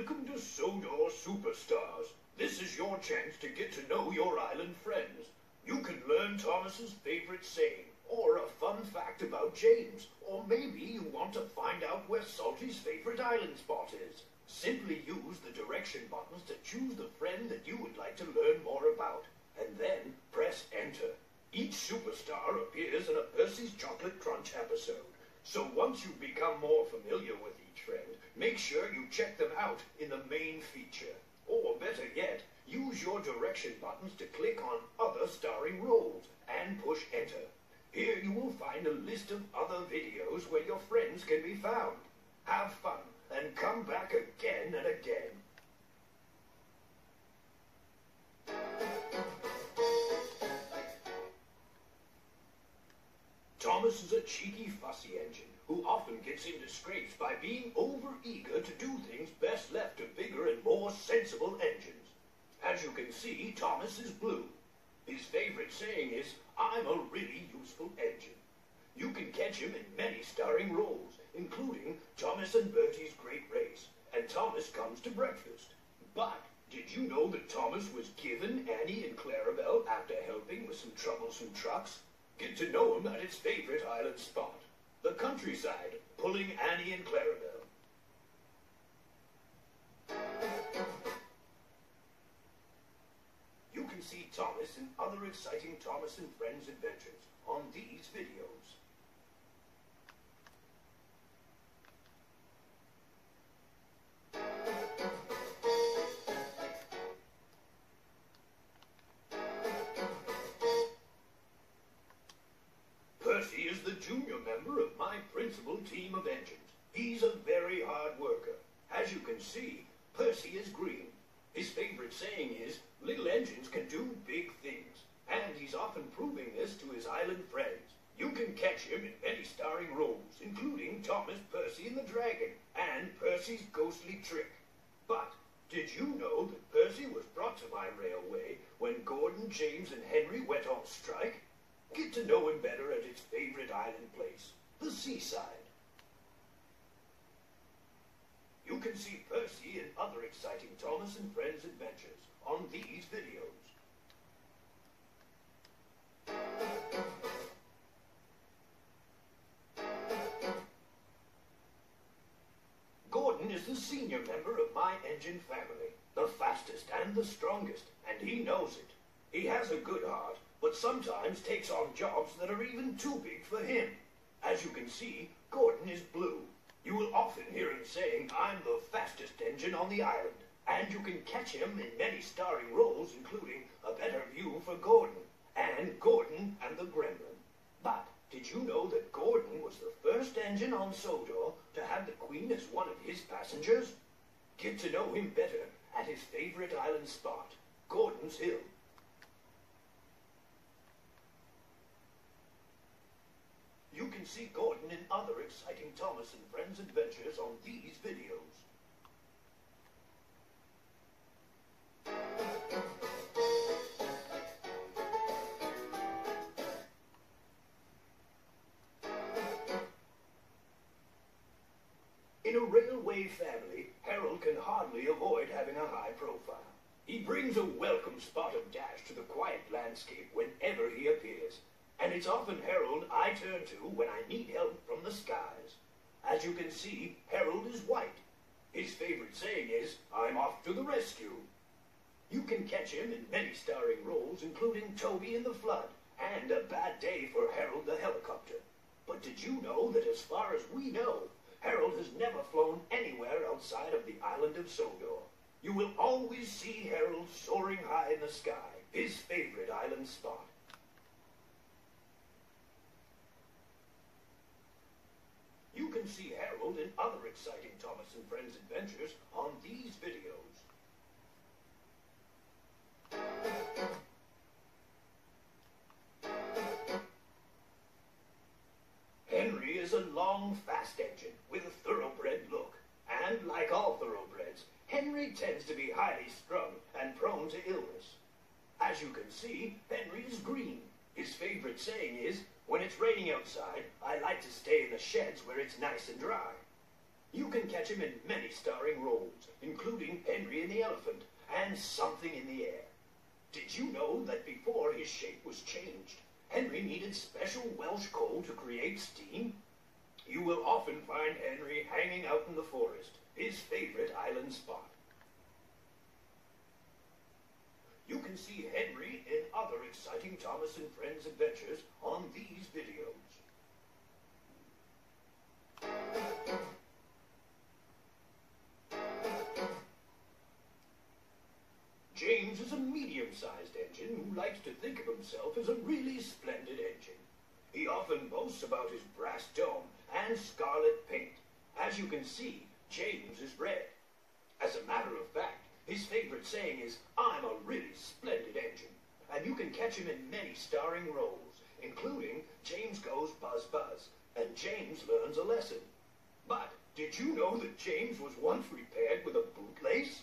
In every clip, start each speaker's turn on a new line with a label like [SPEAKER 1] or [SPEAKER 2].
[SPEAKER 1] Welcome to Sodor Superstars. This is your chance to get to know your island friends. You can learn Thomas's favorite saying, or a fun fact about James, or maybe you want to find out where Salty's favorite island spot is. Simply use the direction buttons to choose the friend that you would like to learn more about, and then press enter. Each superstar appears in a Percy's Chocolate Crunch episode, so once you become more familiar with each friend, make sure you check them out in the main feature. Or better yet, use your direction buttons to click on other starring roles and push enter. Here you will find a list of other videos where your friends can be found. Have fun and come back again and again. Thomas is a cheeky, fussy engine who often gets in disgrace by being over-eager to do things best left to bigger and more sensible engines. As you can see, Thomas is blue. His favorite saying is, "I'm a really useful engine." You can catch him in many starring roles, including Thomas and Bertie's Great Race, and Thomas Comes to Breakfast. But did you know that Thomas was given Annie and Clarabelle after helping with some troublesome trucks? Get to know him at his favorite island spot, the countryside, pulling Annie and Clarabelle. You can see Thomas and other exciting Thomas and Friends adventures on these videos. Percy is the junior member of my principal team of engines. He's a very hard worker. As you can see, Percy is green. His favorite saying is, "Little engines can do big things." And he's often proving this to his island friends. You can catch him in many starring roles, including Thomas, Percy and the Dragon, and Percy's Ghostly Trick. But did you know that Percy was brought to my railway when Gordon, James and Henry went on strike? Get to know him better at his favorite island place, the seaside. You can see Percy and other exciting Thomas and Friends adventures on these videos. Gordon is the senior member of my engine family, the fastest and the strongest, and he knows it. He has a good heart, but sometimes takes on jobs that are even too big for him. As you can see, Gordon is blue. You will often hear him saying, "I'm the fastest engine on the island," and you can catch him in many starring roles, including A Better View for Gordon, and Gordon and the Gremlin. But did you know that Gordon was the first engine on Sodor to have the Queen as one of his passengers? Get to know him better at his favorite island spot, Gordon's Hill. You can see Gordon in other exciting Thomas and Friends adventures on these videos. In a railway family, Harold can hardly avoid having a high profile. He brings a welcome spot of dash to the quiet landscape whenever he appears. And it's often Harold I turn to when I need help from the skies. As you can see, Harold is white. His favorite saying is, "I'm off to the rescue." You can catch him in many starring roles, including Toby in the Flood, and A Bad Day for Harold the Helicopter. But did you know that as far as we know, Harold has never flown anywhere outside of the island of Sodor? You will always see Harold soaring high in the sky, his favorite island spot. You can see Harold in other exciting Thomas and Friends adventures on these videos. Henry is a long, fast engine with a thoroughbred look. And like all thoroughbreds, Henry tends to be highly strung and prone to illness. As you can see, Henry is green. His favorite saying is, "When it's raining outside, I like to stay in the sheds where it's nice and dry." You can catch him in many starring roles, including Henry and the Elephant and Something in the Air. Did you know that before his shape was changed, Henry needed special Welsh coal to create steam? You will often find Henry hanging out in the forest, his favorite island spot. You can see Henry in other exciting Thomas and Friends adventures on these videos. James is a medium-sized engine who likes to think of himself as a really splendid engine. He often boasts about his brass dome and scarlet paint. As you can see, James is red. As a matter of fact, his favorite saying is, "I'm a really splendid engine." And you can catch him in many starring roles, including James Goes Buzz Buzz and James Learns a Lesson. But did you know that James was once repaired with a bootlace?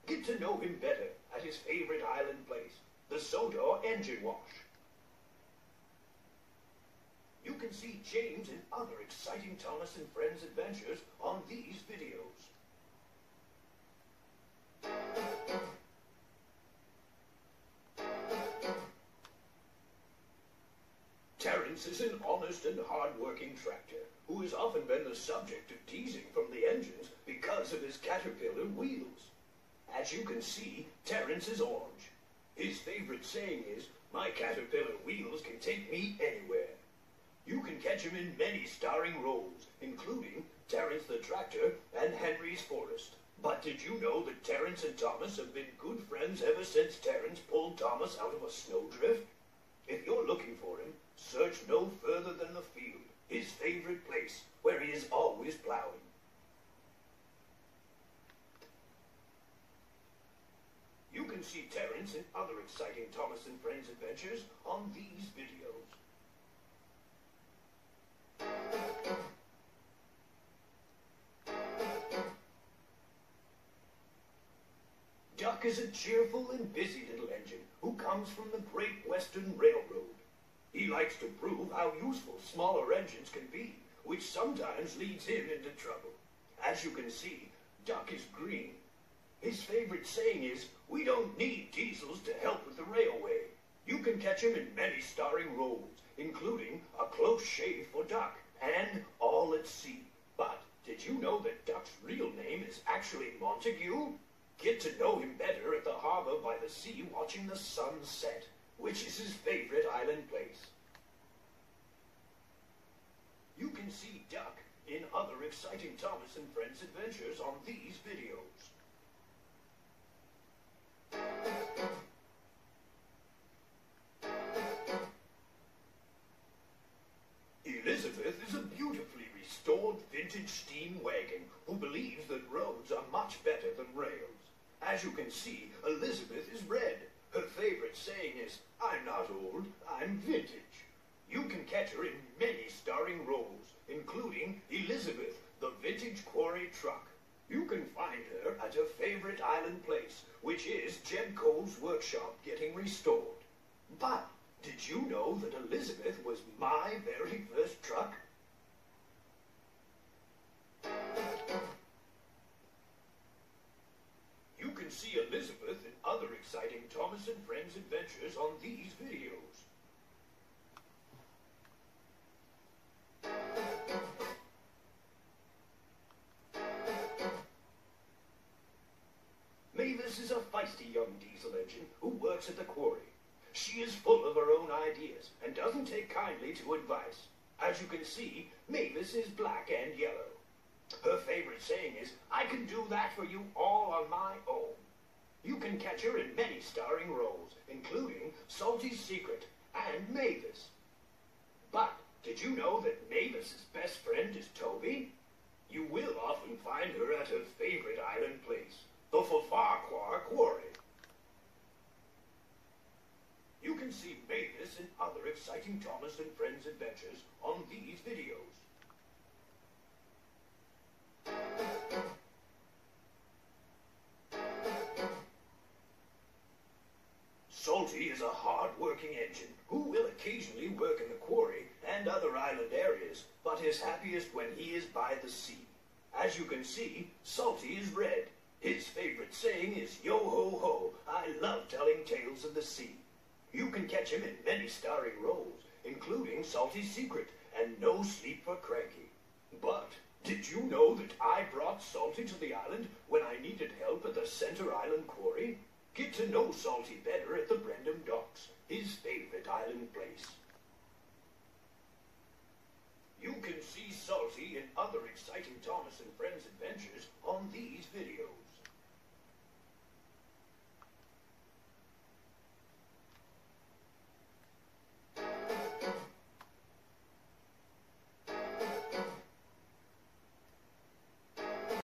[SPEAKER 1] Get to know him better at his favorite island place, the Sodor Engine Wash. You can see James in other exciting Thomas and Friends adventures on these videos. Terence is an honest and hard-working tractor who has often been the subject of teasing from the engines because of his caterpillar wheels. As you can see, Terence is orange. His favorite saying is, "My caterpillar wheels can take me anywhere." You can catch him in many starring roles, including Terence the Tractor and Henry's Forest. But did you know that Terence and Thomas have been good friends ever since Terence pulled Thomas out of a snowdrift? If you're looking for him, search no further than the field, his favorite place, where he is always plowing. You can see Terence in other exciting Thomas and Friends adventures on these videos. Duck is a cheerful and busy little engine who comes from the Great Western Railroad. He likes to prove how useful smaller engines can be, which sometimes leads him into trouble. As you can see, Duck is green. His favorite saying is, "We don't need diesels to help with the railway." You can catch him in many starring roles, including A Close Shave for Duck and All at Sea. But did you know that Duck's real name is actually Montague? Get to know him better at the harbor by the sea watching the sun set, which is his favorite island place. You can see Duck in other exciting Thomas and Friends adventures on these videos. Elizabeth is a beautifully restored vintage steam wagon who believes that roads are much better than rails. As you can see, Elizabeth is red. Her favorite saying is, "I'm not old, I'm vintage." You can catch her in many starring roles, including Elizabeth, the vintage quarry truck. You can find her at her favorite island place, which is Jed Cole's workshop getting restored. But did you know that Elizabeth was my very first truck? You can see Elizabeth in other exciting Thomas and Friends adventures on these videos. Mavis is a feisty young diesel engine who works at the quarry. She is full of her own ideas and doesn't take kindly to advice. As you can see, Mavis is black and yellow. Her favorite saying is, "I can do that for you all on my own." You can catch her in many starring roles, including Salty's Secret and Mavis. But did you know that Mavis's best friend is Toby? You will often find her at her favorite island place, the Farquhar Quarry. You can see Mavis in other exciting Thomas and Friends adventures on these videos. Salty is a hard-working engine who will occasionally work in the quarry and other island areas, but is happiest when he is by the sea. As you can see, Salty is red. His favorite saying is, "Yo ho ho, I love telling tales of the sea." You can catch him in many starring roles, including Salty's Secret and No Sleep for Cranky. But did you know that I brought Salty to the island when I needed help at the Center Island Quarry? Get to know Salty better at the Brendam Docks, his favorite island place. You can see Salty and other exciting Thomas and Friends adventures on these videos.